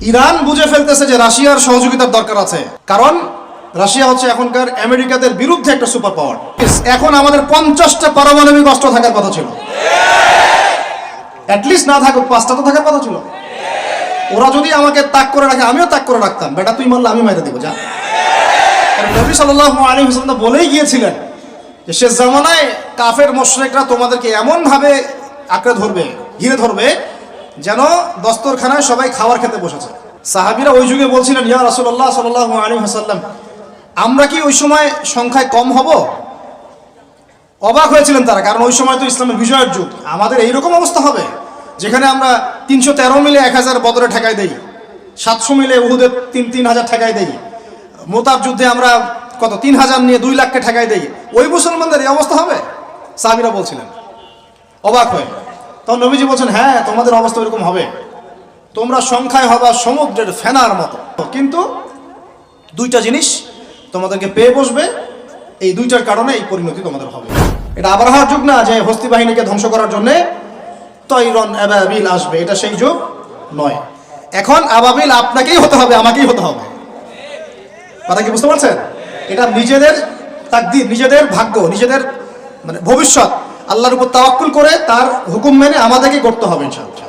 Iran বুঝে ফেলতেছে যে রাশিয়ার সহযোগিতার দরকার আছে, কারণ রাশিয়া হচ্ছে এখনকার আমেরিকাদের বিরুদ্ধে একটা সুপার পাওয়ার। এখন আমাদের 50টা পারমাণবিক অস্ত্র থাকার কথা ছিল, অ্যাটলিস্ট না থাকুক 5টা তো থাকার কথা ছিল। ওরা যদি আমাকে তাক করে রাখে আমিও তাক করে রাখতাম, বেটা তুই মারলে আমি মেরে দেবো যা। নবী সাল্লাল্লাহু আলাইহি ওয়াসাল্লাম বলেই গিয়েছিলেন যে শেষ জামানায় কাফের মুশরিকরা তোমাদেরকে এমন ভাবে আঁকড়ে ধরবে, ঘিরে ধরবে, যেন দস্তরখানায় সবাই খাবার খেতে বসেছে। সাহাবীরা ওই যুগে বলছিলেন, ইয়া রাসূলুল্লাহ সাল্লাল্লাহু আলাইহি ওয়াসাল্লাম, আমরা কি ওই সময় সংখ্যায় কম হব? অবাক হয়েছিলেন তারা, কারণ ওই সময় তো ইসলামের বিজয়ের যুগ। আমাদের এইরকম অবস্থা হবে যেখানে আমরা 313 মিলে 1000 বদরে ঠেকাই দেই, 700 মিলে উহুদে 3000 ঠেকাই দেই, মোতাব যুদ্ধে আমরা কত 3000 নিয়ে 2 লাখকে ঠেকাই দেই। ওই মুসলমানদের এই অবস্থা হবে? সাহাবীরা বলছিলেন অবাক হয়ে। তখন নবীজি বলছেন, হ্যাঁ তোমাদের অবস্থা এরকম হবে, তোমরা সংখ্যায় হবা সমুদ্রের ফেনার মতো, কিন্তু 2টা জিনিস তোমাদেরকে পেয়ে বসবে, এই 2টার কারণে এই পরিণতি তোমাদের হবে। এটা আবরাহার যুগ না যে হস্তি বাহিনীকে ধ্বংস করার জন্য তৈরন আবাবিল আসবে, এটা সেই যুগ নয়। এখন আবাবিল আপনাকেই হতে হবে, আমাকেই হতে হবে। কথা কি বুঝতে পারছেন? এটা নিজেদের তাকদীর, নিজেদের ভাগ্য, নিজেদের মানে ভবিষ্যৎ আল্লাহর উপর তাওয়াক্কুল করে তার হুকুম মেনে আমাদেরকে করতে হবে ইনশাআল্লাহ।